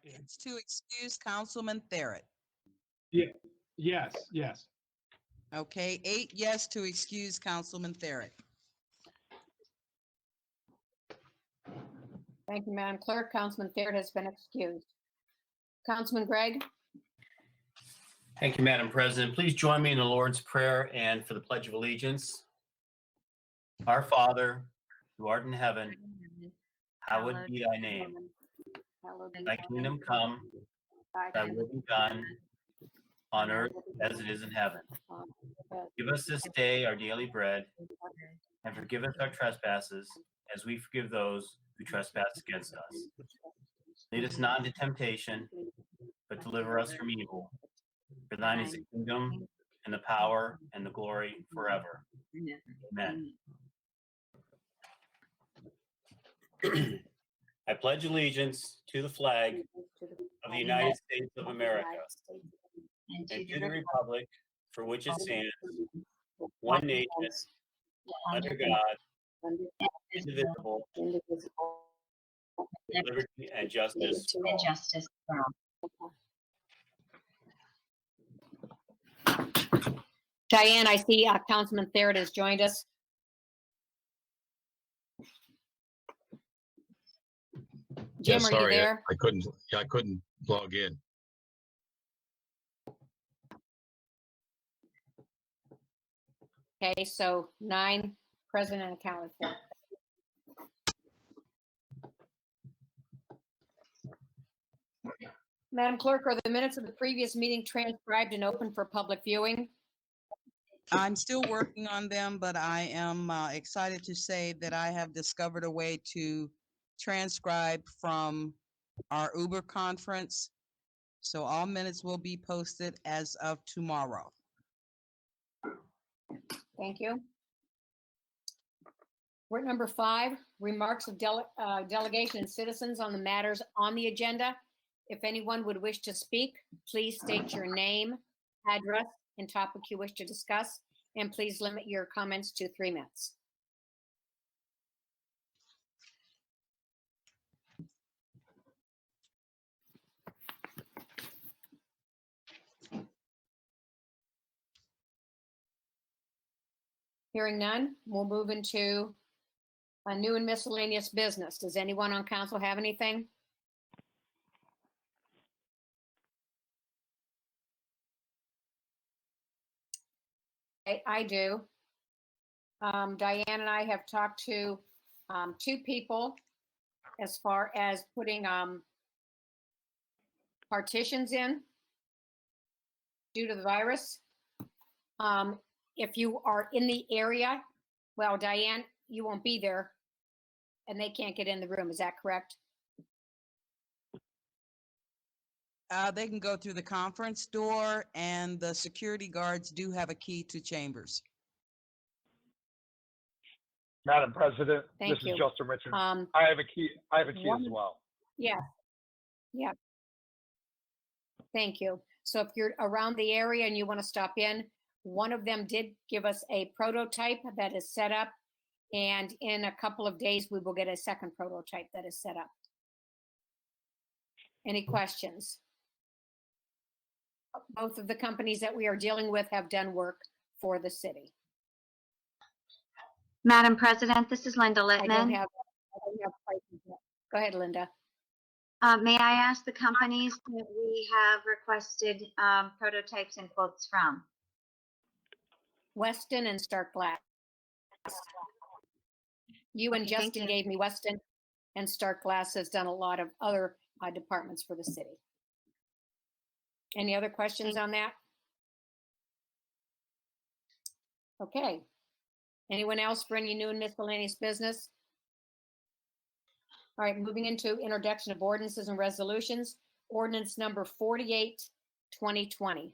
It's to excuse Councilman Therrett. Yeah, yes. Okay, 8 yes to excuse Councilman Therrett. Thank you, Madam Clerk. Councilman Therrett has been excused. Councilman Gregg? Thank you, Madam President. Please join me in the Lord's Prayer and for the Pledge of Allegiance. Our Father, who art in heaven, hallowed be thy name. Thy kingdom come, thy will be done on earth as it is in heaven. Give us this day our daily bread, and forgive us our trespasses as we forgive those who trespass against us. Lead us not into temptation, but deliver us from evil. For thine is the kingdom, and the power, and the glory forever. Amen. I pledge allegiance to the flag of the United States of America and to the republic for which it stands, one nation, under God, indivisible, with liberty and justice for all. Diane, I see Councilman Therrett has joined us. Jim, Yeah, are you there? I couldn't log in. Okay, so 9 present and accounted for. Madam Clerk, are the minutes of the previous meeting transcribed and open for public viewing? I'm still working on them, but I am excited to say that I have discovered a way to transcribe from our Uber conference. So all minutes will be posted as of tomorrow. Thank you. We're at number 5, remarks of delegation and citizens on the matters on the agenda. If anyone would wish to speak, please state your name, address, and topic you wish to discuss, and please limit your comments to 3 minutes. Hearing none, we'll move into a new and miscellaneous business. Does anyone on council have anything? I do. Diane and I have talked to 2 people as far as putting partitions in due to the virus. If you are in the area, well, Diane, you won't be there and they can't get in the room. Is that correct? They can go through the conference door, and the security guards do have a key to chambers. Madam President, Thank this you. is Justin Richard. Um, I have a key as well. Yeah. Thank you. So if you're around the area and you want to stop in, one of them did give us a prototype that is set up, and in a couple of days, we will get a second prototype that is set up. Any questions? Both of the companies that we are dealing with have done work for the city. Madam President, this is Linda I don't Littman. have prices yet. Go ahead, Linda. May I ask the companies that we have requested prototypes and quotes from? Weston and Stark Glass. You and Okay, thank Justin you. gave me Weston, and Stark Glass has done a lot of other departments for the city. Any other questions on that? Okay. Anyone else for any new and miscellaneous business? All right, moving into introduction of ordinances and resolutions. Ordinance number 48, 2020.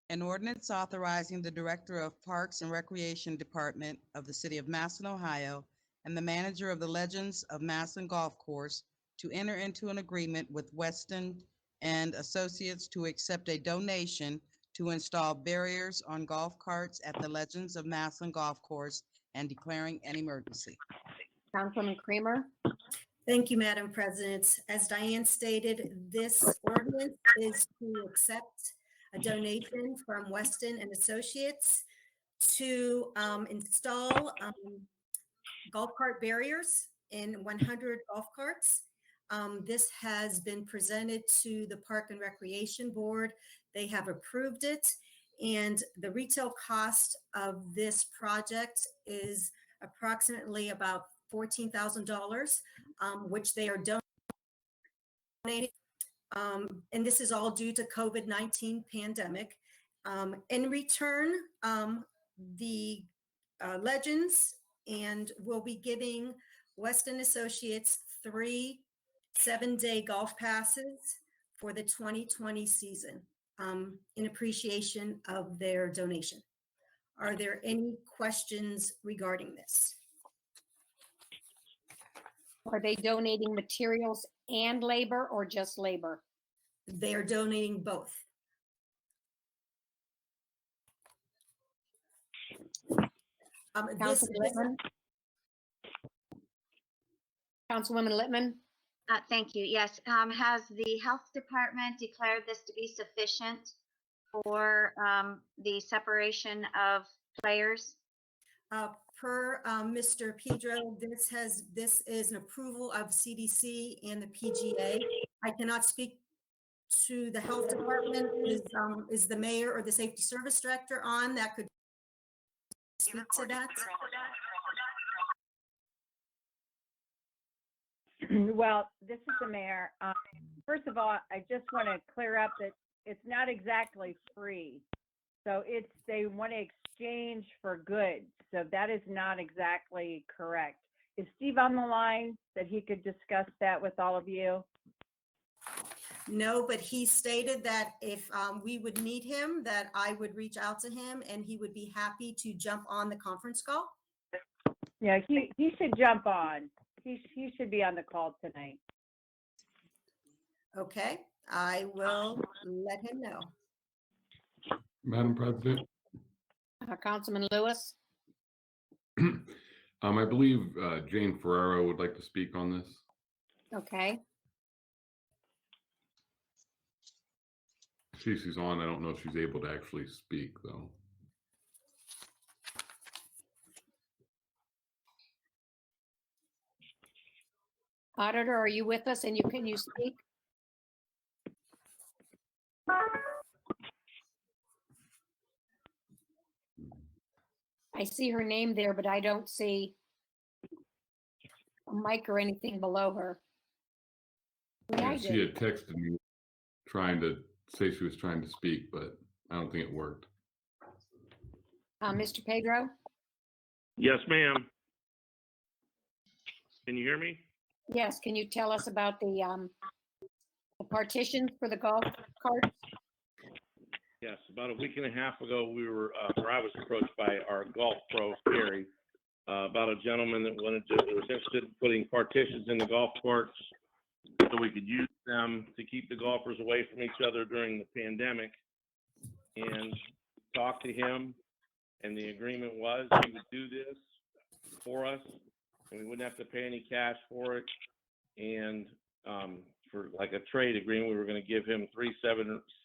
An ordinance authorizing the Director of Parks and Recreation Department of the City of Massillon, Ohio, and the manager of the Legends of Massillon Golf Course to enter into an agreement with Weston and Associates to accept a donation to install barriers on golf carts at the Legends of Massillon Golf Course and declaring an emergency. Councilman Creamer. Thank you, Madam President. As Diane stated, this ordinance is to accept a donation from Weston and Associates to install golf cart barriers in 100 golf carts. This has been presented to the Park and Recreation Board. They have approved it, and the retail cost of this project is approximately about $14,000, which they are donating. And this is all due to COVID-19 pandemic. In return, the Legends and will be giving Weston Associates 3 7-day golf passes for the 2020 season in appreciation of their donation. Are there any questions regarding this? Are they donating materials and labor or just labor? They are donating both. Councilman Littman? Councilwoman Littman? Thank you. Yes. Has the health department declared this to be sufficient for the separation of players? Per Mr. Pedro, this is an approval of CDC and the PGA. I cannot speak to the health department. Is the mayor or the safety service director on that could speak to that? Well, this is the mayor. First of all, I just want to clear up that it's not exactly free. So they want to exchange for goods. So that is not exactly correct. Is Steve on the line that he could discuss that with all of you? No, but he stated that if we would need him, that I would reach out to him and he would be happy to jump on the conference call. Yeah, he should jump on. He should be on the call tonight. Okay, I will let him know. Madam President, Councilman Lewis? I believe Jane Ferrero would like to speak on this. Okay. She's on. I don't know if she's able to actually speak, though. Auditor, are you with us and can you speak? I see her name there, but I don't see a mic or anything below her. Yeah, I She do. had texted me trying to say she was trying to speak, but I don't think it worked. Mr. Pedro? Yes, ma'am. Can you hear me? Yes, can you tell us about the partitions for the golf carts? Yes, about a week and a half ago, I was approached by our golf pro, Gary, about a gentleman that was interested in putting partitions in the golf carts so we could use them to keep the golfers away from each other during the pandemic. And talked to him, and the agreement was he would do this for us, and we wouldn't have to pay any cash for it. And for like a trade agreement, we were going to give him 3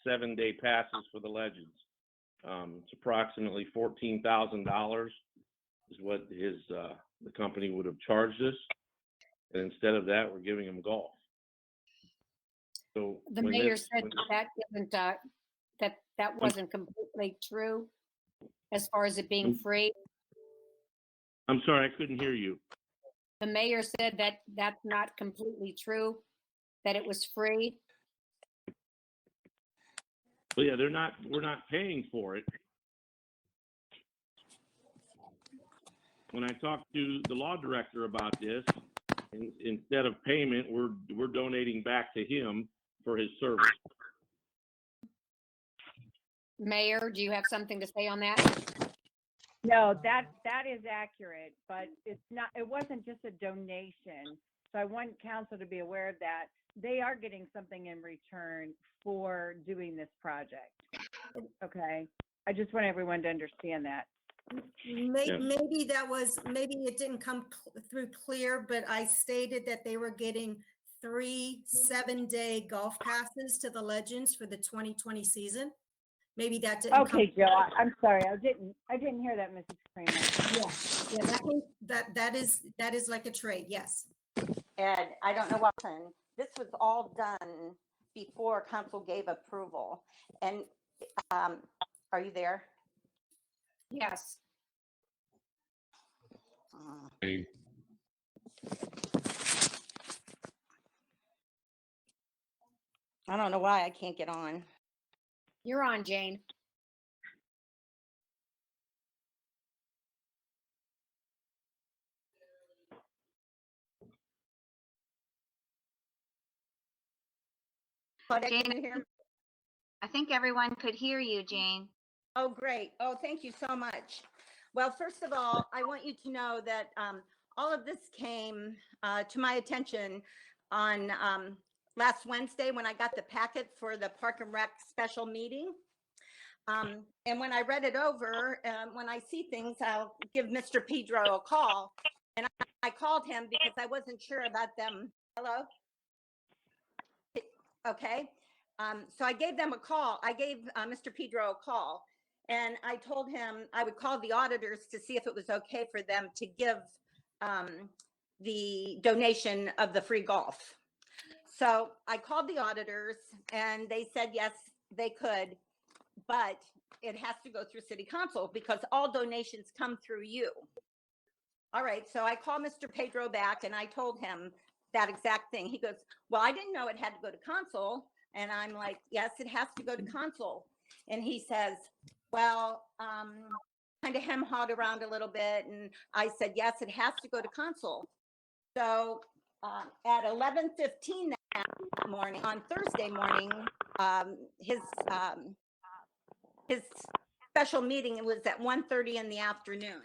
7-day passes for the Legends. It's approximately $14,000 is what the company would have charged us, and instead of that, we're giving him golf. So The mayor said that wasn't completely true as far as it being free. I'm sorry, I couldn't hear you. The mayor said that that's not completely true, that it was free. Well, yeah, we're not paying for it. When I talked to the law director about this, instead of payment, we're donating back to him for his service. Mayor, do you have something to say on that? No, that is accurate, but it wasn't just a donation. So I want council to be aware of that. They are getting something in return for doing this project. Okay. I just want everyone to understand that. Maybe maybe it didn't come through clear, but I stated that they were getting 3 7-day golf passes to the Legends for the 2020 season. Maybe that didn't come. Okay, Joe, I'm sorry. I didn't hear that, Mrs. Kramer. Yeah, that is like a trade, yes. Ed, I don't know what happened. This was all done before council gave approval. And are you there? Yes. Hey, I don't know why I can't get on. You're on, Jane. But Jane, can you hear me? I think everyone could hear you, Jane. Oh, great. Oh, thank you so much. Well, first of all, I want you to know that all of this came to my attention on last Wednesday when I got the packet for the Park and Rec special meeting. And when I read it over, when I see things, I'll give Mr. Pedro a call. And I called him because I wasn't sure about them. Hello? Okay. So I gave them a call. I gave Mr. Pedro a call, and I told him I would call the auditors to see if it was okay for them to give the donation of the free golf. So I called the auditors and they said, yes, they could, but it has to go through city council because all donations come through you. All right. So I called Mr. Pedro back and I told him that exact thing. He goes, well, I didn't know it had to go to council. And I'm like, yes, it has to go to council. And he says, well, kind of hem-hawed around a little bit. And I said, yes, it has to go to council. So at 11:15 that morning, on Thursday morning, his special meeting was at 1:30 in the afternoon.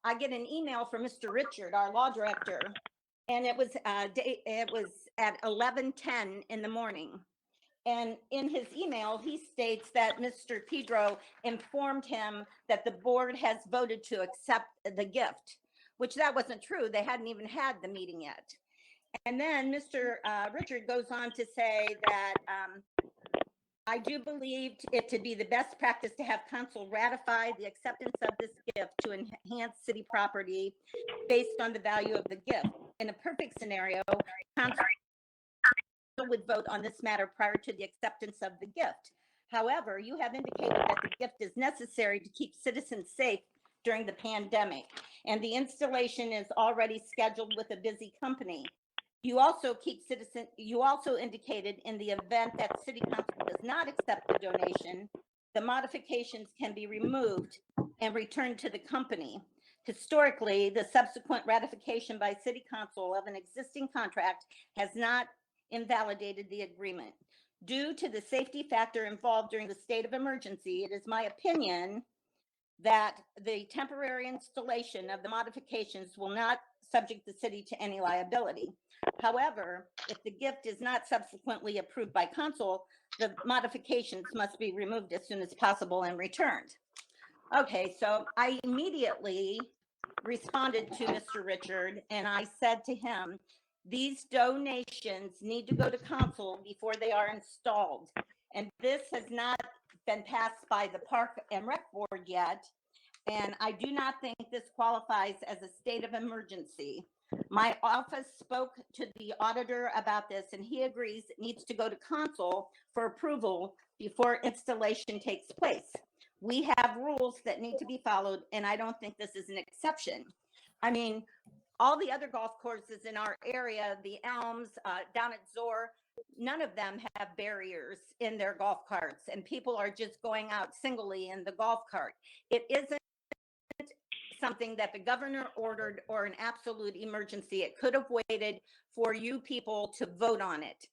I get an email from Mr. Richard, our law director, and it was at 11:10 in the morning. And in his email, he states that Mr. Pedro informed him that the board has voted to accept the gift, which that wasn't true. They hadn't even had the meeting yet. And then Mr. Richard goes on to say that I do believe it to be the best practice to have council ratify the acceptance of this gift to enhance city property based on the value of the gift. In a perfect scenario, council would vote on this matter prior to the acceptance of the gift. However, you have indicated that the gift is necessary to keep citizens safe during the pandemic, and the installation is already scheduled with a busy company. You also indicated in the event that city council does not accept the donation, the modifications can be removed and returned to the company. Historically, the subsequent ratification by city council of an existing contract has not invalidated the agreement. Due to the safety factor involved during the state of emergency, it is my opinion that the temporary installation of the modifications will not subject the city to any liability. However, if the gift is not subsequently approved by council, the modifications must be removed as soon as possible and returned. Okay, so I immediately responded to Mr. Richard and I said to him, these donations need to go to council before they are installed. And this has not been passed by the Park and Rec Board yet. And I do not think this qualifies as a state of emergency. My office spoke to the auditor about this and he agrees it needs to go to council for approval before installation takes place. We have rules that need to be followed and I don't think this is an exception. I mean, all the other golf courses in our area, the Elms, down at Zor, none of them have barriers in their golf carts and people are just going out singly in the golf cart. It isn't something that the governor ordered or an absolute emergency. It could have waited for you people to vote on it.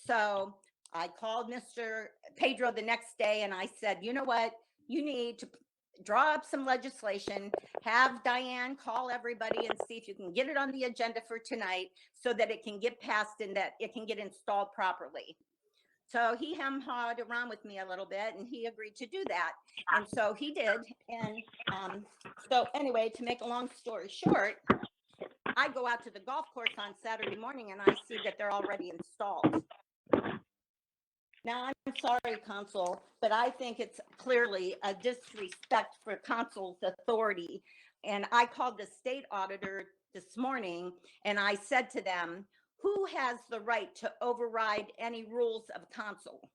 So I called Mr. Pedro the next day and I said, you know what, you need to draw up some legislation, have Diane call everybody and see if you can get it on the agenda for tonight so that it can get passed and that it can get installed properly. So he hawed around with me a little bit and he agreed to do that. And so he did. And so anyway, to make a long story short, I go out to the golf course on Saturday morning and I see that they're already installed. Now, I'm sorry, Council, but I think it's clearly a disrespect for Council's authority. And I called the state auditor this morning and I said to them, who has the right to override any rules of council?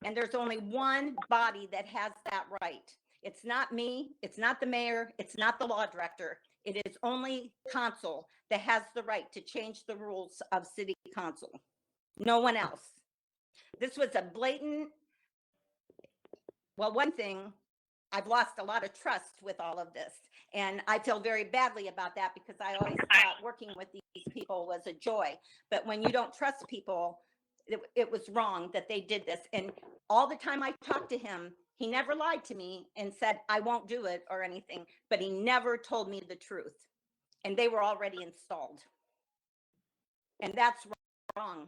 And there's only one body that has that right. It's not me, it's not the mayor, it's not the law director. It is only council that has the right to change the rules of city council. No one else. This was a blatant, well, one thing, I've lost a lot of trust with all of this. And I feel very badly about that because I always thought working with these people was a joy. But when you don't trust people, it was wrong that they did this. And all the time I talked to him, he never lied to me and said, I won't do it or anything, but he never told me the truth. And they were already installed. And that's wrong.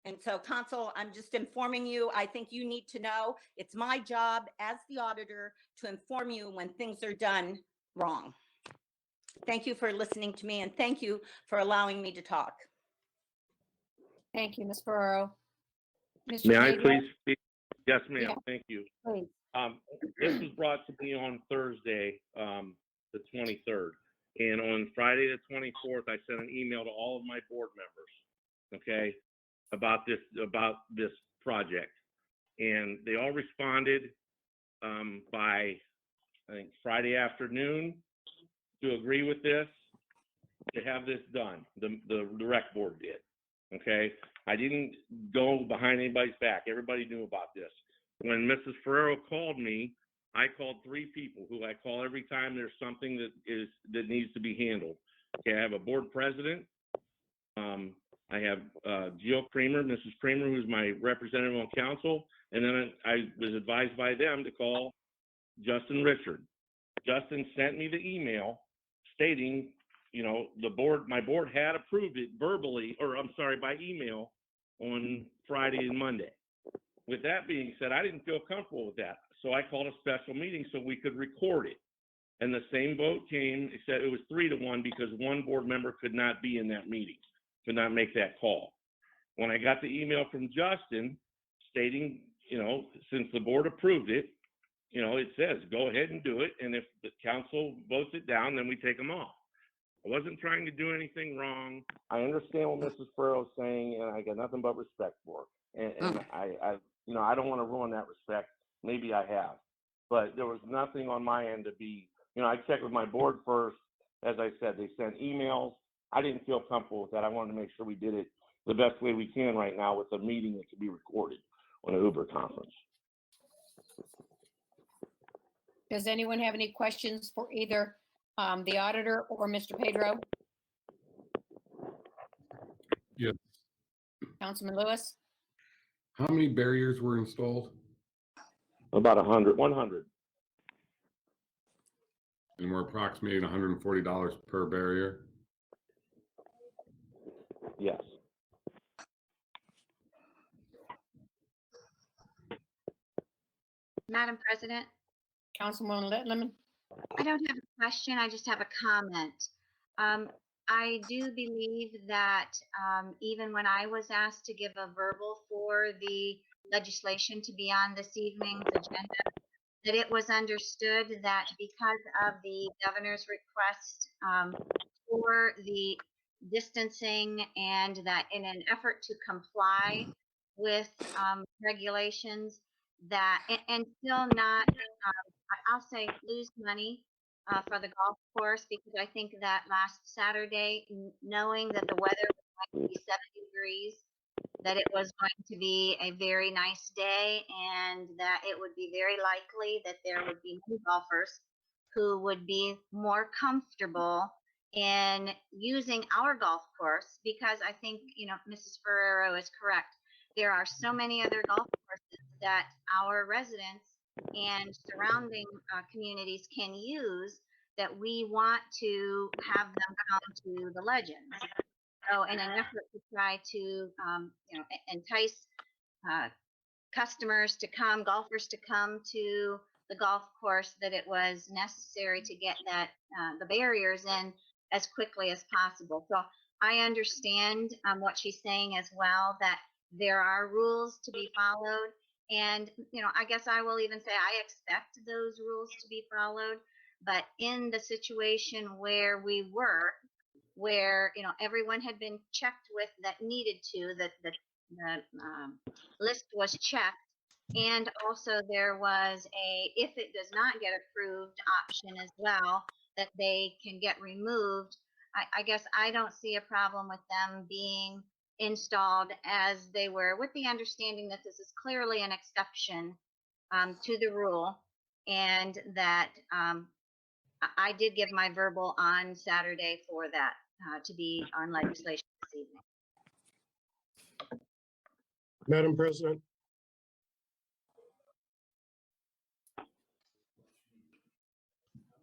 And so, Council, I'm just informing you, I think you need to know, it's my job as the auditor to inform you when things are done wrong. Thank you for listening to me and thank you for allowing me to talk. Thank you, Ms. Ferraro. Mr. May I Pedro, please speak? Yes, ma'am. Yeah. Thank you. please. This was brought to me on Thursday, the 23rd. And on Friday, the 24th, I sent an email to all of my board members, okay, about this project. And they all responded by, I think, Friday afternoon to agree with this, to have this done. The rec board did, okay? I didn't go behind anybody's back. Everybody knew about this. When Mrs. Ferrero called me, I called 3 people who I call every time there's something that needs to be handled. Okay, I have a board president. I have Jill Kramer, Mrs. Kramer, who's my representative on council, and then I was advised by them to call Justin Richard. Justin sent me the email stating, you know, my board had approved it verbally, or I'm sorry, by email on Friday and Monday. With that being said, I didn't feel comfortable with that. So I called a special meeting so we could record it. And the same vote came, except it was 3-1 because one board member could not be in that meeting, could not make that call. When I got the email from Justin stating, you know, since the board approved it, you know, it says, go ahead and do it. And if the council votes it down, then we take them off. I wasn't trying to do anything wrong. I understand what Mrs. Ferrero is saying, and I got nothing but respect for her. And I you know, I don't want to ruin that respect. Maybe I have, but there was nothing on my end to be, you know, I checked with my board first. As I said, they sent emails. I didn't feel comfortable with that. I wanted to make sure we did it the best way we can right now with a meeting that could be recorded on an Uber conference. Does anyone have any questions for either the auditor or Mr. Pedro? Yes. Councilman Lewis? How many barriers were installed? About 100. And we're approximating $140 per barrier. Yes. Madam President, Councilwoman Littleman? I don't have a question. I just have a comment. I do believe that even when I was asked to give a verbal for the legislation to be on this evening's agenda, that it was understood that because of the governor's request for the distancing and that in an effort to comply with regulations that, and still not, I'll say lose money for the golf course, because I think that last Saturday, knowing that the weather was going to be 70 degrees, that it was going to be a very nice day and that it would be very likely that there would be many golfers who would be more comfortable in using our golf course, because I think, you know, Mrs. Ferrero is correct. There are so many other golf courses that our residents and surrounding communities can use that we want to have them come to the Legends. So in an effort to try to, you know, entice customers to come, golfers to come to the golf course, that it was necessary to get that the barriers in as quickly as possible. So I understand what she's saying as well, that there are rules to be followed. And, I guess I will even say I expect those rules to be followed. But in the situation where we were, where, everyone had been checked with that needed to, that the list was checked. And also there was if it does not get approved option as well, that they can get removed. I guess I don't see a problem with them being installed as they were, with the understanding that this is clearly an exception to the rule, and that I did give my verbal on Saturday for that to be on legislation this evening. Madam President,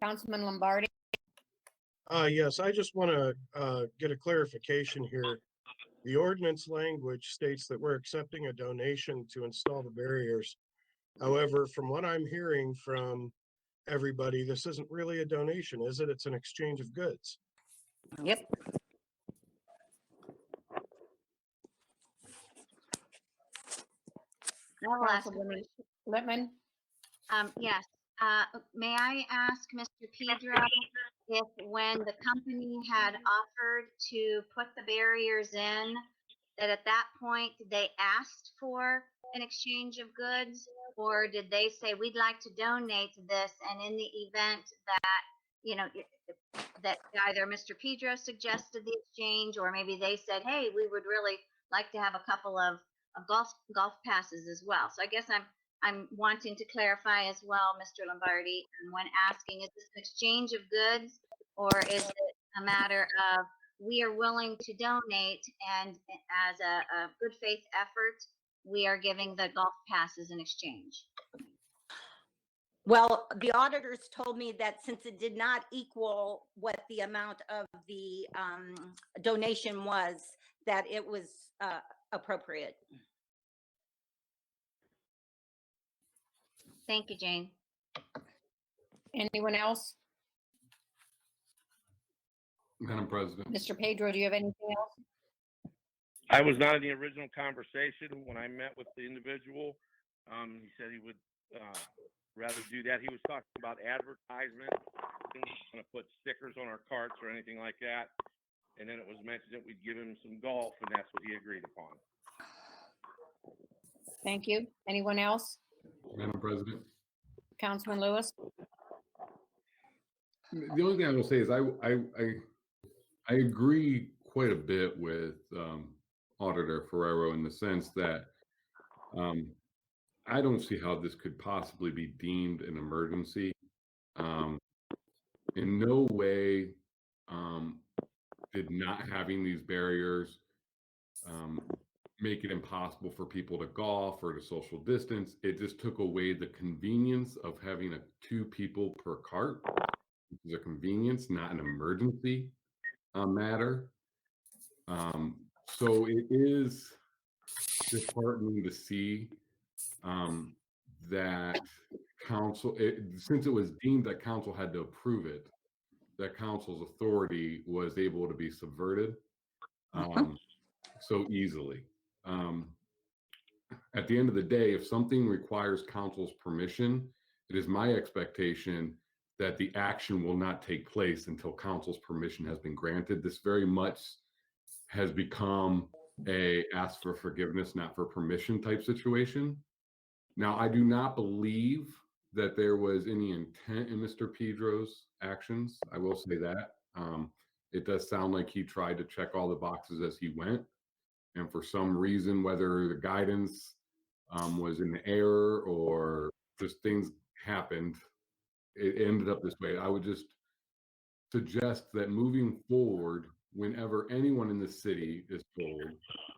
Councilman Lombardi. yes, I just want to get a clarification here. The ordinance language states that we're accepting a donation to install the barriers. However, from what I'm hearing from everybody, this isn't really a donation, is it? It's an exchange of goods. Yep. Councilwoman Littman. Yes. May I ask Mr. Pedro if, when the company had offered to put the barriers in, that at that point they asked for an exchange of goods, or did they say, we'd like to donate this, and in the event that, that either Mr. Pedro suggested the exchange, or maybe they said, hey, we would really like to have a couple of golf passes as well. So I guess I'm wanting to clarify as well, Mr. Lombardi, when asking, is this an exchange of goods, or is it a matter of we are willing to donate, and as a good faith effort, we are giving the golf passes in exchange? Well, the auditors told me that since it did not equal what the amount of the donation was, that it was appropriate. Thank you, Jane. Anyone else? Madam President. Mr. Pedro, do you have anything else? I was not in the original conversation when I met with the individual. He said he would rather do that. He was talking about advertisement. He was going to put stickers on our carts or anything like that. And then it was mentioned that we'd give him some golf, and that's what he agreed upon. Thank you. Anyone else? Madam President. Councilman Lewis. The only thing I will say is I agree quite a bit with Auditor Ferrero in the sense that I don't see how this could possibly be deemed an emergency. In no way did not having these barriers make it impossible for people to golf or to social distance. It just took away the convenience of having 2 people per cart, which is a convenience, not an emergency matter. So it is disheartening to see that council, since it was deemed that council had to approve it, that council's authority was able to be subverted so easily. At the end of the day, if something requires council's permission, it is my expectation that the action will not take place until council's permission has been granted. This very much has become a ask for forgiveness, not for permission type situation. Now, I do not believe that there was any intent in Mr. Pedro's actions. I will say that. It does sound like he tried to check all the boxes as he went. And for some reason, whether the guidance was in error or just things happened, it ended up this way. I would just suggest that moving forward, whenever anyone in the city is told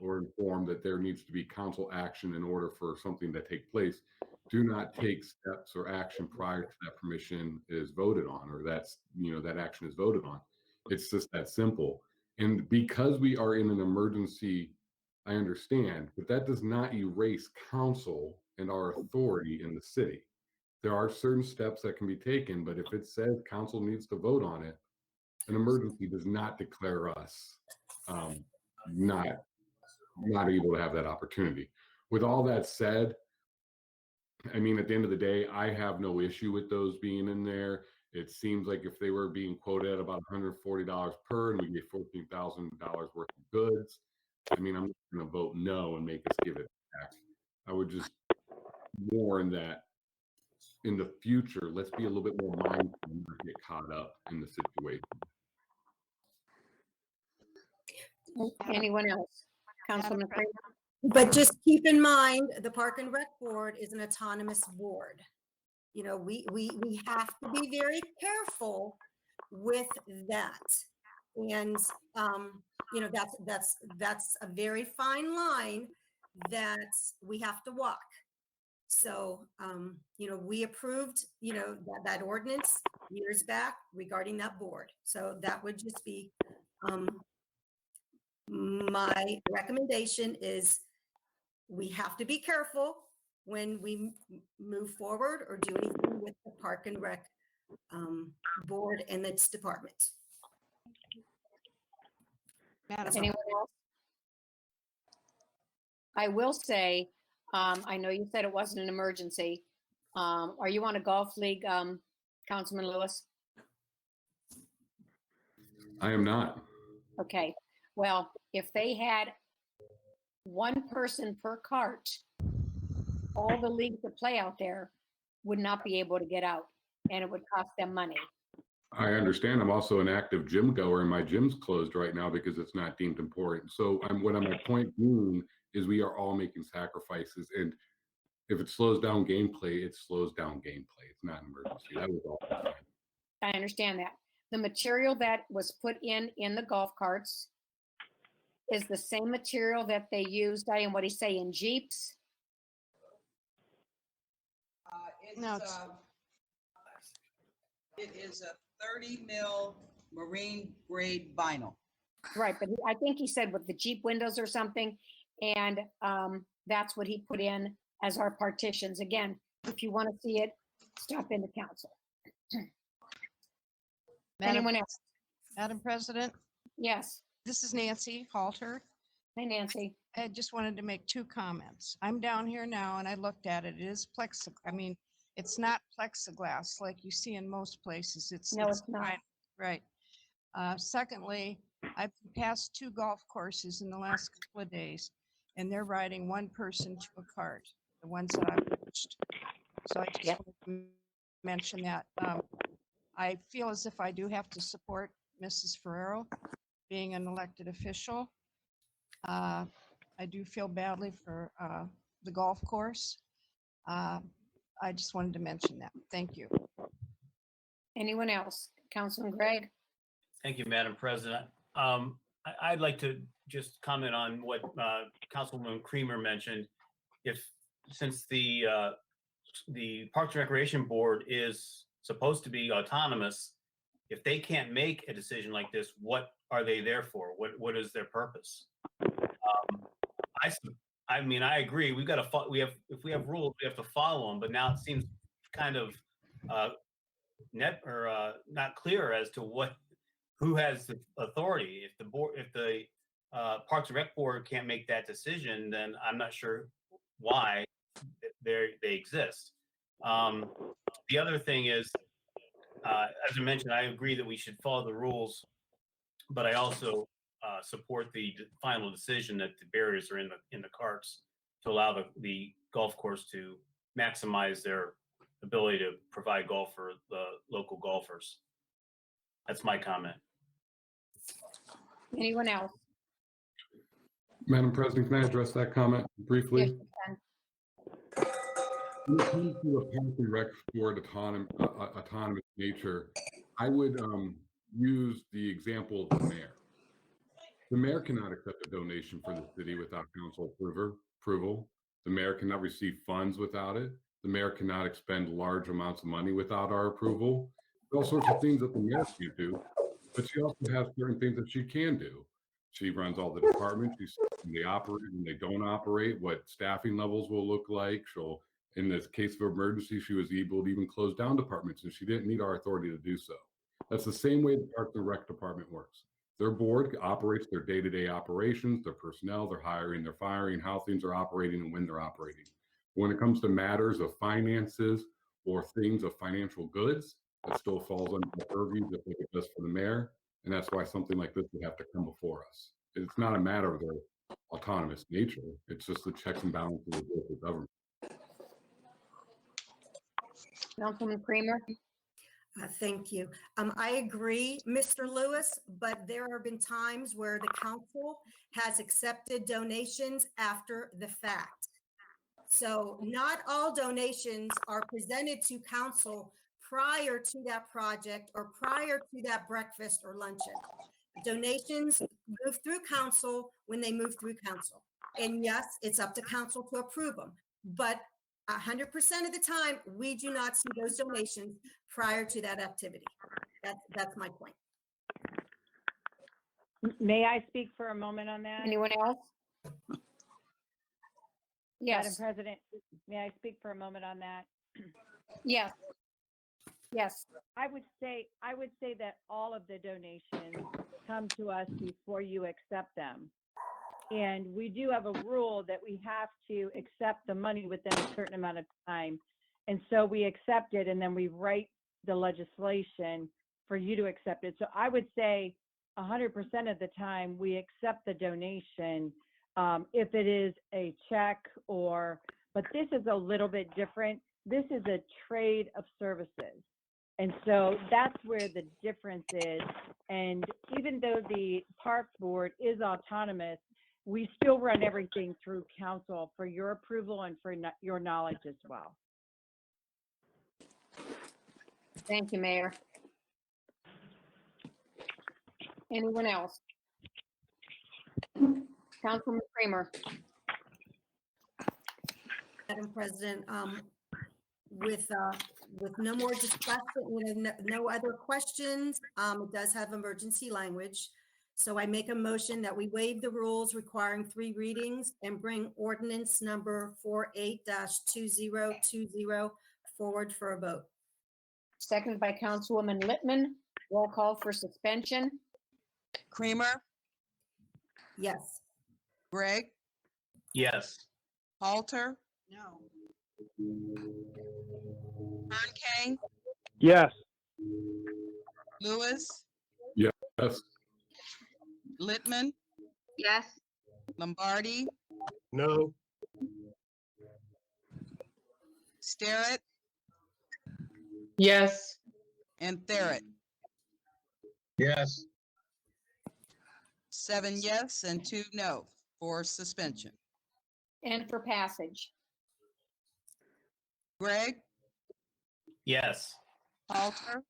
or informed that there needs to be council action in order for something to take place, do not take steps or action prior to that permission is voted on, or that action is voted on. It's just that simple. And because we are in an emergency, I understand, but that does not erase council and our authority in the city. There are certain steps that can be taken, but if it says council needs to vote on it, an emergency does not declare us not able to have that opportunity. With all that said, I mean, at the end of the day, I have no issue with those being in there. It seems like if they were being quoted at about $140 per and we get $14,000 worth of goods, I mean, I'm not going to vote no and make us give it back. I would just warn that in the future, let's be a little bit more mindful and not get caught up in the situation. Anyone else? Councilman Kramer? But just keep in mind, the Park and Rec Board is an autonomous board. You know, we have to be very careful with that. And, you know, that's a very fine line that we have to walk. So, you know, we approved, you know, that ordinance years back regarding that board. So that would just be, my recommendation is we have to be careful when we move forward or do anything with the Park and Rec board and its department. Anyone else? I will say, I know you said it wasn't an emergency. Are you on a golf league, Councilman Lewis? I am not. Okay, well, if they had one person per cart, all the leagues that play out there would not be able to get out, and it would cost them money. I understand. I'm also an active gym goer, and my gym's closed right now because it's not deemed important. So my point being is we are all making sacrifices, and if it slows down gameplay, it slows down gameplay. It's not an emergency. That was all. I understand that. The material that was put in the golf carts is the same material that they used, Diane, what do you say, in Jeeps? It is a 30 mil marine grade vinyl. Right, but I think he said with the Jeep windows or something, and that's what he put in as our partitions. Again, if you want to see it, stop in the council. Anyone else? Madam President, Yes. this is Nancy Halter. Hi, Nancy. I just wanted to make 2 comments. I'm down here now and I looked at it. It is plexiglass. I mean, it's not plexiglass like you see in most places. No, it's not. fine. Right. Secondly, I've passed 2 golf courses in the last couple of days, and they're riding one person to a cart, the ones that I've watched. So I just wanted to mention that. I feel as if I do have to support Mrs. Ferrero being an elected official. I do feel badly for the golf course. I just wanted to mention that. Thank you. Anyone else? Councilman Gregg? Thank you, Madam President. I'd like to just comment on what Councilwoman Creamer mentioned. Since the Parks and Recreation Board is supposed to be autonomous, if they can't make a decision like this, what are they there for? What is their purpose? I mean, I agree. We've got to if we have rules, we have to follow them. But now it seems kind of not clear as to who has the authority. If the Parks and Rec Board can't make that decision, then I'm not sure why they exist. The other thing is, as I mentioned, I agree that we should follow the rules, but I also support the final decision that the barriers are in the carts to allow the golf course to maximize their ability to provide golf for the local golfers. That's my comment. Anyone else? Madam President, can I address that comment briefly? Yes, you can. When it comes to a Park and Rec Board autonomous nature, I would use the example of the mayor. The mayor cannot accept a donation for the city without council approval. The mayor cannot receive funds without it. The mayor cannot expend large amounts of money without our approval. There are all sorts of things that the mayor can't do, but she also has certain things that she can do. She runs all the departments. She sees when they operate, when they don't operate, what staffing levels will look like. She'll, in this case of emergency, she was able to even close down departments, and she didn't need our authority to do so. That's the same way the Parks and Rec department works. Their board operates their day-to-day operations, their personnel, their hiring, their firing, how things are operating, and when they're operating. When it comes to matters of finances or things of financial goods, that still falls under the purview just like it does for the mayor. And that's why something like this would have to come before us. It's not a matter of their autonomous nature. It's just the checks and balances of local government. Councilman Kramer? Thank you. I agree, Mr. Lewis, but there have been times where the council has accepted donations after the fact. So not all donations are presented to council prior to that project or prior to that breakfast or luncheon. Donations move through council when they move through council. And yes, it's up to council to approve them, but 100% of the time, we do not see those donations prior to that activity. That's my point. May I speak for a moment on that? Anyone else? Madam Yes, President, may I speak for a moment on that? yes. Yes, I would say that all of the donations come to us before you accept them. And we do have a rule that we have to accept the money within a certain amount of time. And so we accept it and then we write the legislation for you to accept it. So I would say 100% of the time we accept the donation if it is a check but this is a little bit different. This is a trade of services. And so that's where the difference is. And even though the park board is autonomous, we still run everything through council for your approval and for your knowledge as well. thank you, Mayor. Anyone else? Councilman Kramer? Madam President, with no more discussion, no other questions, it does have emergency language. So I make a motion that we waive the rules requiring 3 readings and bring ordinance number 48-2020 forward for a vote. Seconded by Councilwoman Littman. Roll call for suspension. Kramer, Yes. Gregg, Yes. Halter, No. Kane, Yes. Lewis, Yes. Littman, Yes, Lombardi, No, Starrett, Yes. and Barrett. Yes. 7 yes and 2 no for suspension. And for passage. Gregg, Yes. Halter,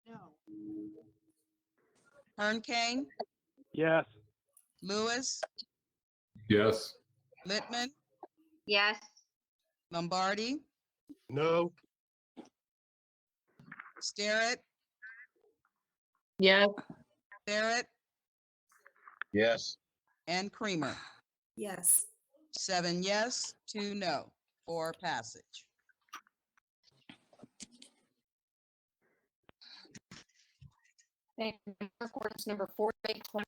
No. Kane, Yes. Lewis, Yes. Littman, yes, Lombardi, no, Starrett, Yes. Barrett, Yes. and Kramer. Yes. 7 yes, 2 no for passage. Thank you. Ordinance number 4/2020.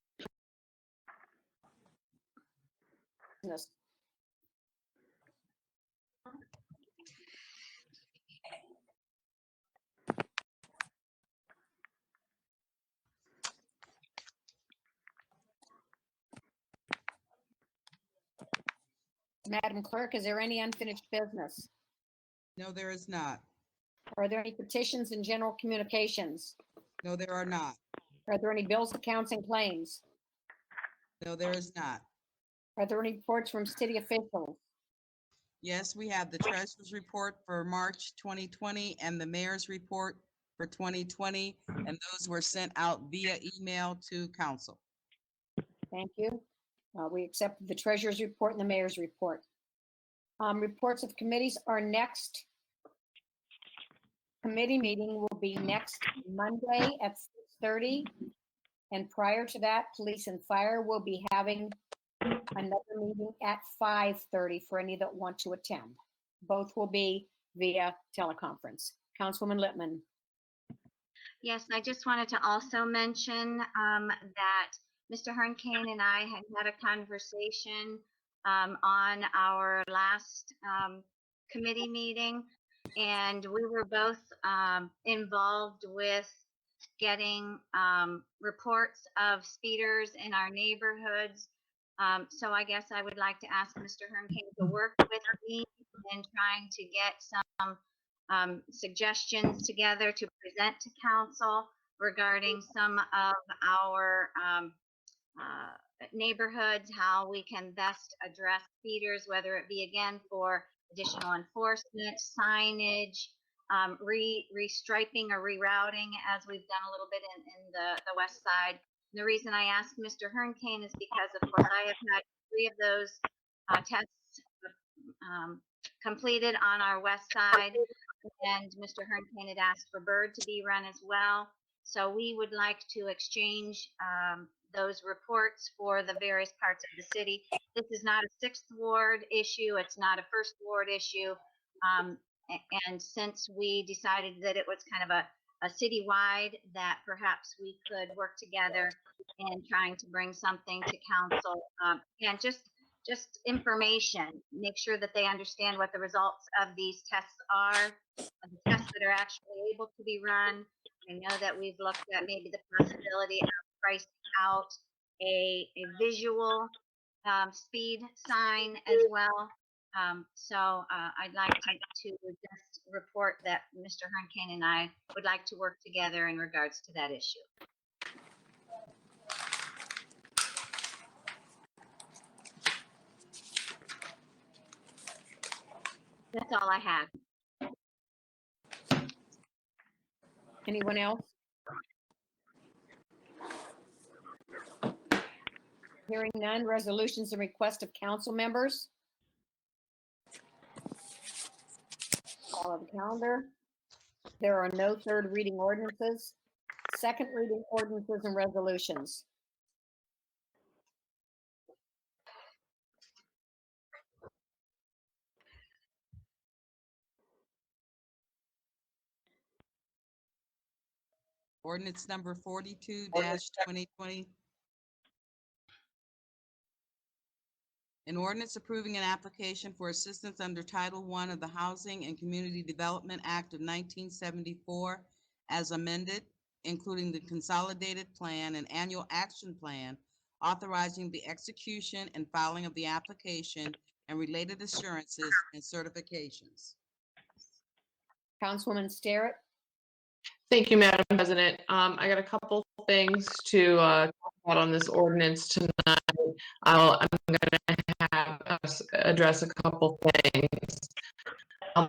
Business. Madam Clerk, is there any unfinished business? No, there is not. Are there any petitions and general communications? No, there are not. Are there any bills, accounts, and claims? No, there is not. Are there any reports from city officials? Yes, we have the treasurer's report for March 2020 and the mayor's report for 2020, and those were sent out via email to council. Thank you. We accepted the treasurer's report and the mayor's report. Reports of committees are next. Committee meeting will be next Monday at 6:30. And prior to that, police and fire will be having another meeting at 5:30 for any that want to attend. Both will be via teleconference. Councilwoman Littman. Yes, I just wanted to also mention that Mr. Hernkane and I had a conversation on our last committee meeting, and we were both involved with getting reports of speeders in our neighborhoods. So I guess I would like to ask Mr. Hernkane to work with me in trying to get some suggestions together to present to council regarding some of our neighborhoods, how we can best address speeders, whether it be again for additional enforcement, signage, restriping or rerouting, as we've done a little bit in the west side. And the reason I asked Mr. Hernkane is because, of course, I have had 3 of those tests completed on our west side, and Mr. Hernkane had asked for Bird to be run as well. So we would like to exchange those reports for the various parts of the city. This is not a 6th ward issue. It's not a 1st ward issue. And since we decided that it was kind of a citywide, that perhaps we could work together in trying to bring something to council, and just information, make sure that they understand what the results of these tests are, the tests that are actually able to be run. I know that we've looked at maybe the possibility of pricing out a visual speed sign as well. So I'd like to just report that Mr. Hernkane and I would like to work together in regards to that issue. That's all I have. Anyone else? Hearing none, resolutions and requests of council members. All of the calendar. There are no 3rd reading ordinances, 2nd reading ordinances and resolutions. Ordinance number 42-2020. An ordinance approving an application for assistance under Title I of the Housing and Community Development Act of 1974 as amended, including the Consolidated Plan and Annual Action Plan, authorizing the execution and filing of the application and related assurances and certifications. Councilwoman Starrett. Thank you, Madam President. I got a couple things to talk about on this ordinance tonight. I'm going to have us address a couple things.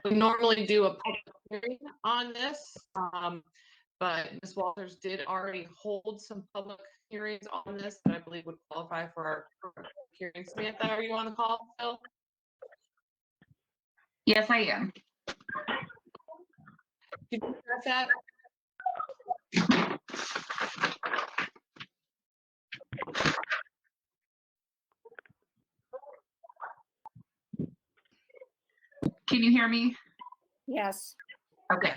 We normally do a public hearing on this, but Ms. Walters did already hold some public hearings on this that I believe would qualify for our public hearing. Samantha, are you on the call still? Yes, I am. Did you address that? Can you hear me? Yes. Okay.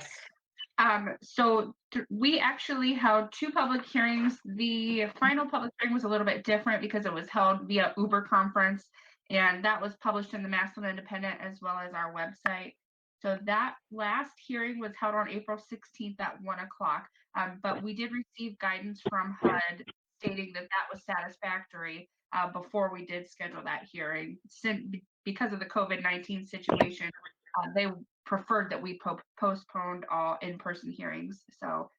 So we actually held 2 public hearings. The final public hearing was a little bit different because it was held via Uber conference, and that was published in the Massillon Independent as well as our website. So that last hearing was held on April 16th at 1 o'clock, but we did receive guidance from HUD stating that that was satisfactory before we did schedule that hearing. Because of the COVID-19 situation, they preferred that we postponed all in-person hearings. So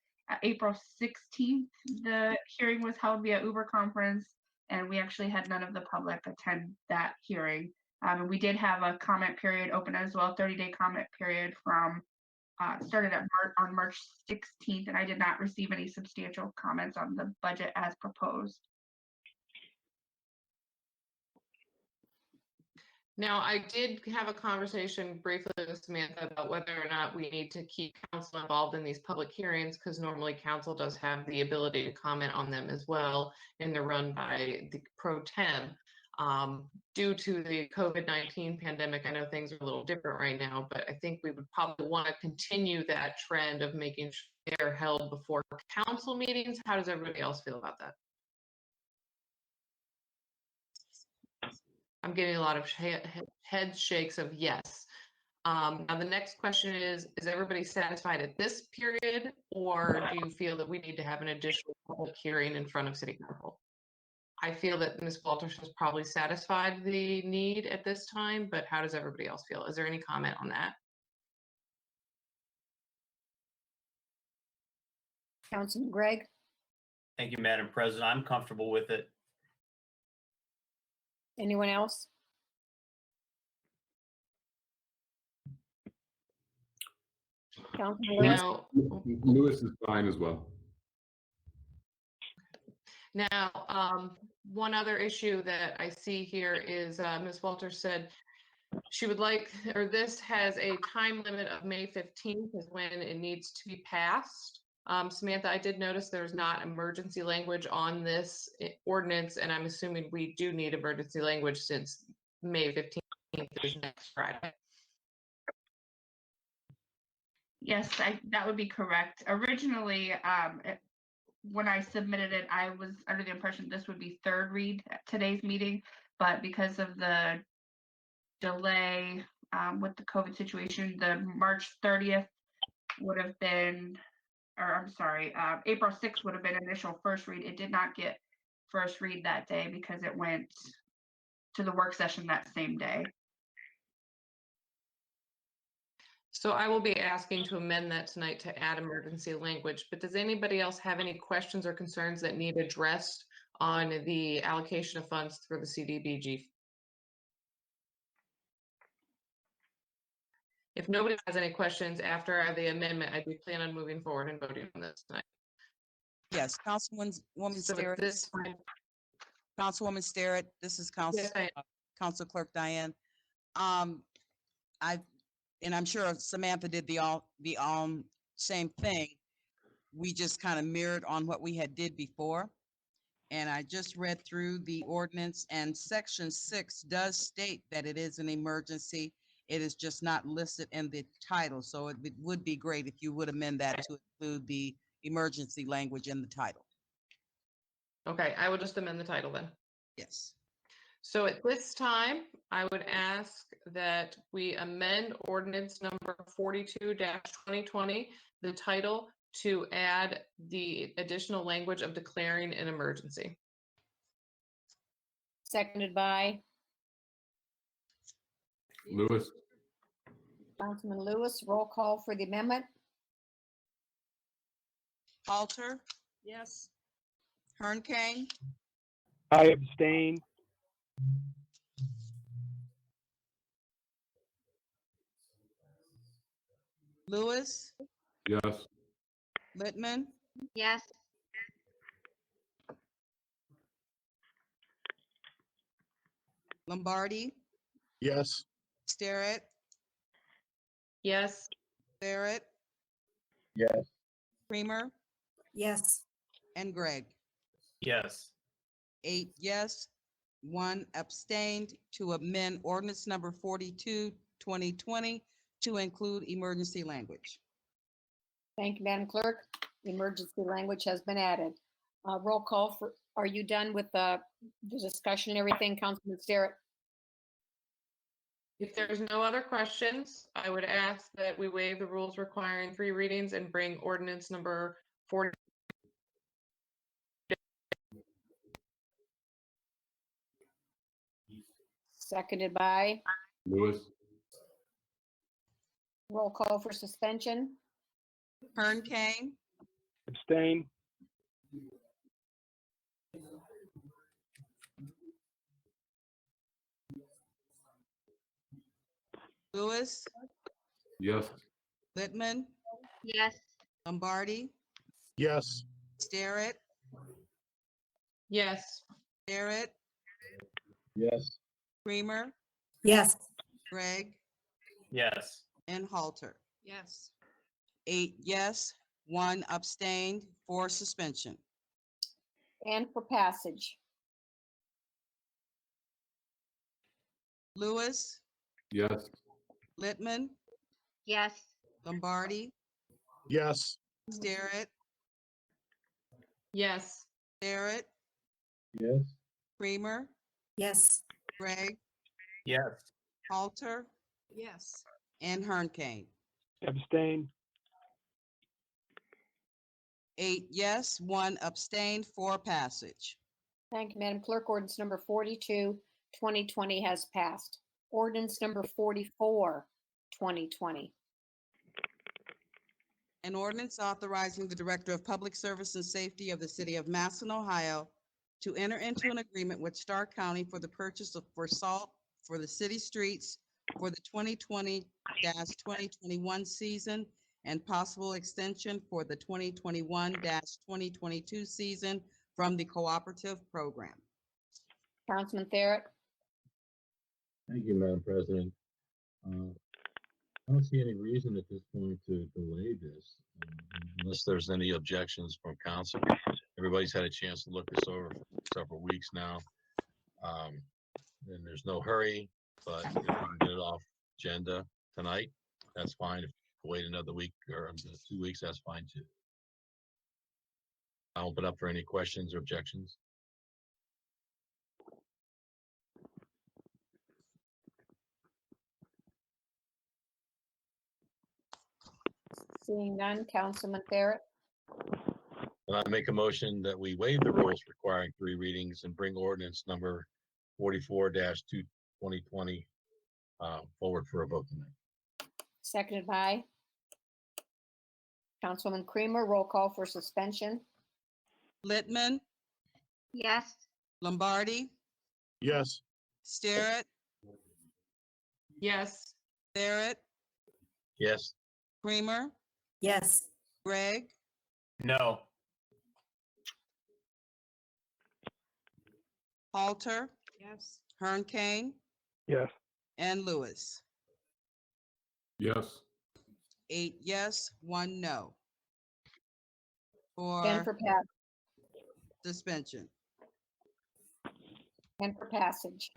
April 16th, the hearing was held via Uber conference, and we actually had none of the public attend that hearing. And we did have a comment period open as well, 30-day comment period from started at on March 16th, and I did not receive any substantial comments on the budget as proposed. Now, I did have a conversation briefly with Samantha about whether or not we need to keep council involved in these public hearings, because normally council does have the ability to comment on them as well, and they're run by the pro tem. Due to the COVID-19 pandemic, I know things are a little different right now, but I think we would probably want to continue that trend of making sure they're held before council meetings. How does everybody else feel about that? I'm getting a lot of head shakes of yes. Now the next question is everybody satisfied at this period, or do you feel that we need to have an additional public hearing in front of City Council? I feel that Ms. Walters has probably satisfied the need at this time, but how does everybody else feel? Is there any comment on that? Councilman Gregg? Thank you, Madam President. I'm comfortable with it. Anyone else? Councilman Lewis? Now, Lewis is fine as well. Now, one other issue that I see here is Ms. Walters said she would like, or this has a time limit of May 15th is when it needs to be passed. Samantha, I did notice there's not emergency language on this ordinance, and I'm assuming we do need emergency language since May 15th is next Friday. Yes, that would be correct. Originally, when I submitted it, I was under the impression this would be third read at today's meeting, but because of the delay with the COVID situation, the March 30th would have been, or I'm sorry, April 6th would have been initial first read. It did not get first read that day because it went to the work session that same day. So I will be asking to amend that tonight to add emergency language, but does anybody else have any questions or concerns that need addressed on the allocation of funds for the CDBG? If nobody has any questions after the amendment, I do plan on moving forward and voting on this tonight. Yes, Councilwoman So Starrett. this, Councilwoman Starrett, this is Yes, I- Council Clerk Diane. I'm sure Samantha did the same thing. We just kind of mirrored on what we had did before. And I just read through the ordinance, and section 6 does state that it is an emergency. It is just not listed in the title. So it would be great if you would amend that to include the emergency language in the title. okay, I will just amend the title then. Yes. So at this time, I would ask that we amend ordinance number 42-2020, the title, to add the additional language of declaring an emergency. Seconded by Lewis, Councilman Lewis. Roll call for the amendment. Halter, Yes. Hernkang, I abstain. Lewis, yes. Littman, Yes. Lombardi, Yes. Starrett, Yes. Barrett, Yes. Creamer, Yes. and Gregg. Yes. 8 yes, 1 abstained to amend ordinance number 42-2020 to include emergency language. Thank you, Madam Clerk. Emergency language has been added. Roll call for, are you done with the discussion and everything, Councilman Starrett? If there's no other questions, I would ask that we waive the rules requiring 3 readings and bring ordinance number 40. Seconded by, Lewis, roll call for suspension. Hernkang, Abstain. Lewis, yes. Littman, Yes. Lombardi, Yes. Starrett, Yes. Barrett, Yes. Creamer, Yes. Gregg, Yes. and Halter. Yes. 8 yes, 1 abstained, 4 suspension. And for passage. Lewis, Yes. Littman, Yes. Lombardi, Yes. Starrett, Yes. Barrett, Yes. Creamer, Yes. Gregg, Yes. Halter, Yes. and Hernkane. Abstain. 8 yes, 1 abstained, 4 passage. Thank you, Madam Clerk. Ordinance number 42, 2020 has passed. Ordinance number 44, 2020. An ordinance authorizing the Director of Public Service and Safety of the City of Massillon, Ohio, to enter into an agreement with Stark County for the purchase of for salt for the city streets for the 2020-2021 season and possible extension for the 2021-2022 season from the cooperative program. Councilman Barrett. Thank you, Madam President. I don't see any reason at this point to delay this, unless there's any objections from council. Everybody's had a chance to look this over for several weeks now. And there's no hurry, but if we can get it off agenda tonight, that's fine. If we wait another week or 2 weeks, that's fine too. I'll open up for any questions or objections. Seeing none, Councilman Barrett. And I make a motion that we waive the rules requiring 3 readings and bring ordinance number 44-2020 forward for a vote tonight. Seconded by Councilwoman Creamer. Roll call for suspension. Littman, Yes. Lombardi, Yes. Starrett, Yes. Barrett, Yes. Creamer, Yes. Gregg, No. Halter, Yes. Hernkane, Yes. and Lewis. Yes. 8 yes, 1 no. And for For pass, suspension. and for passage.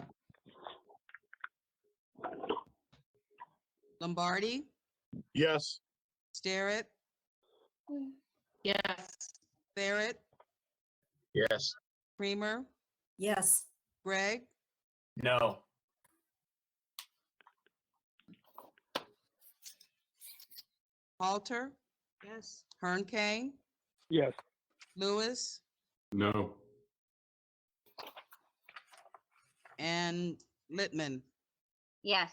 Lombardi, Yes. Starrett, Yes. Barrett, Yes. Creamer, Yes. Gregg, No. Halter, Yes. Hernkane, Yes. Lewis, No. and Littman. Yes.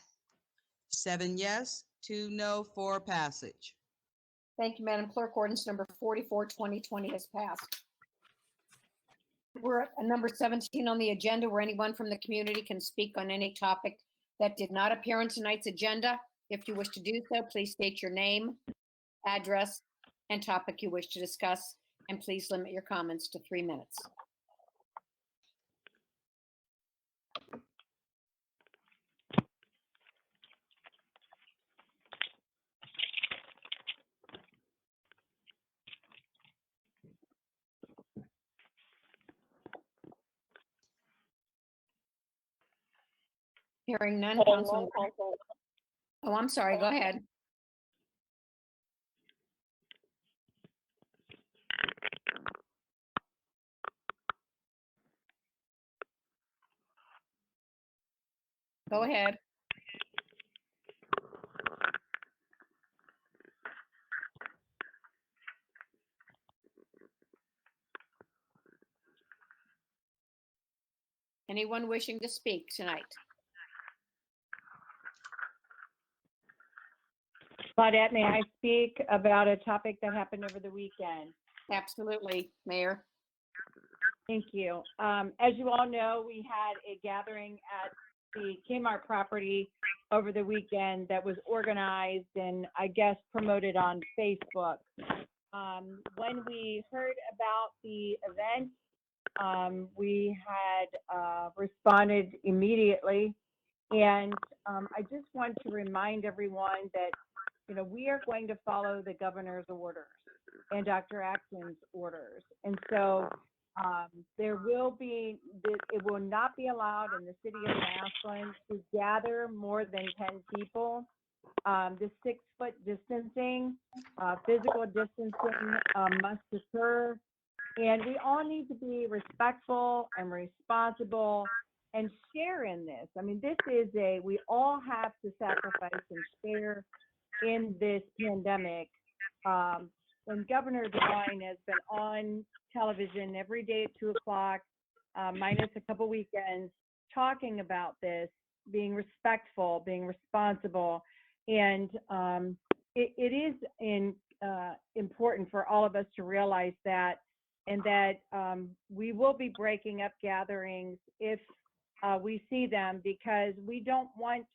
7 yes, 2 no for passage. Thank you, Madam Clerk. Ordinance number 44, 2020 has passed. We're at number 17 on the agenda, where anyone from the community can speak on any topic that did not appear on tonight's agenda. If you wish to do so, please state your name, address, and topic you wish to discuss, and please limit your comments to 3 minutes. Hearing none, Councilman. Oh, I'm sorry, go ahead. Go ahead. Anyone wishing to speak tonight? Claudette, may I speak about a topic that happened over the weekend? Absolutely, Mayor. Thank you. As you all know, we had a gathering at the Kmart property over the weekend that was organized and I guess promoted on Facebook. When we heard about the event, we had responded immediately And I just want to remind everyone that, we are going to follow the governor's orders and Dr. Acton's orders. And so it will not be allowed in the city of Massillon to gather more than 10 people. The 6-foot distancing, physical distancing must occur. And we all need to be respectful and responsible and share in this. I mean, we all have to sacrifice and share in this pandemic. And Governor DeWine has been on television every day at 2:00, minus a couple weekends, talking about this, being respectful, being responsible. And it is important for all of us to realize that, and that we will be breaking up gatherings if we see them, because we don't want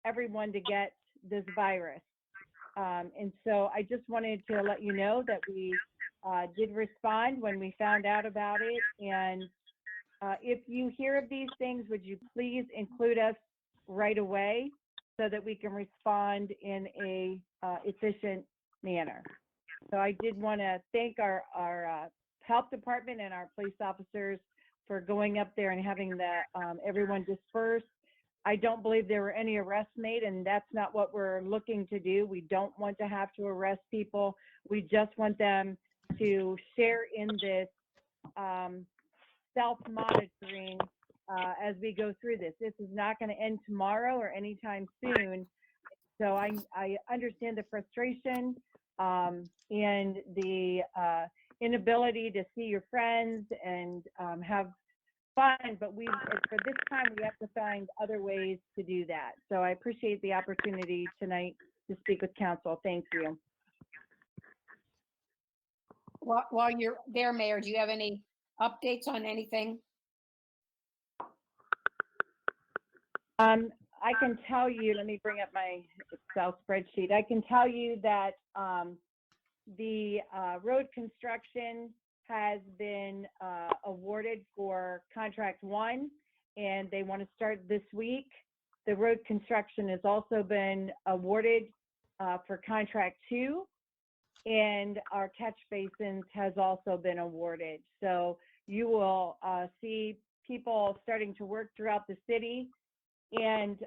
everyone to get this virus. And so I just wanted to let you know that we did respond when we found out about it. And if you hear of these things, would you please include us right away so that we can respond in a efficient manner. So I did want to thank our health department and our police officers for going up there and having everyone dispersed. I don't believe there were any arrests made, and that's not what we're looking to do. We don't want to have to arrest people. We just want them to share in this self-monitoring as we go through this. This is not going to end tomorrow or anytime soon. So I understand the frustration and the inability to see your friends and have fun, but for this time, we have to find other ways to do that. So I appreciate the opportunity tonight to speak with council. Thank you. While you're there, Mayor, do you have any updates on anything? I can tell you, let me bring up my Excel spreadsheet. I can tell you that the road construction has been awarded for contract 1, and they want to start this week. The road construction has also been awarded for contract 2, and our catch basins has also been awarded. So you will see people starting to work throughout the city, and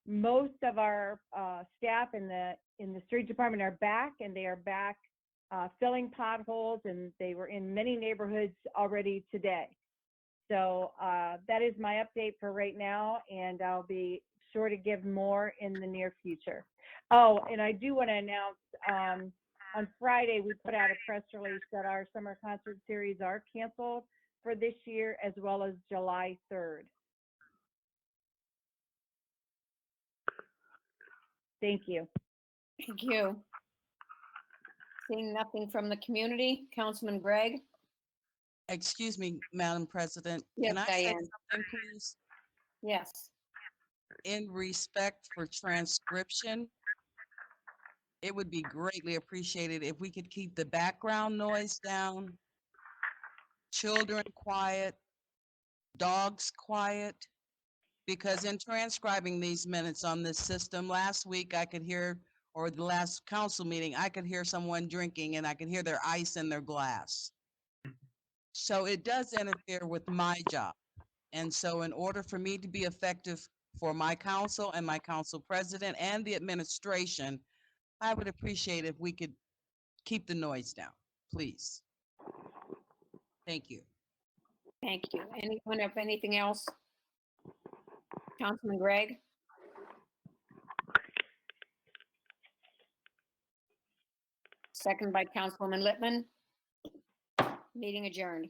most of our staff in the street department are back, and they are back filling potholes, and they were in many neighborhoods already today. So that is my update for right now, and I'll be sure to give more in the near future. Oh, and I do want to announce on Friday, we put out a press release that our summer concert series are canceled for this year, as well as July 3rd. Thank you. Thank you. Seeing nothing from the community, Councilman Gregg. Excuse me, Madam President. Yes, Can I say Diane. something, please? Yes. In respect for transcription, it would be greatly appreciated if we could keep the background noise down, children quiet, dogs quiet, because in transcribing these minutes on this system, last week I could hear, or the last council meeting, I could hear someone drinking and I could hear their ice in their glass. So it does interfere with my job. And so in order for me to be effective for my council and my council president and the administration, I would appreciate if we could keep the noise down, please. Thank you. Thank you. Anyone have anything else? Councilman Gregg? Second by Councilwoman Littman. Meeting adjourned.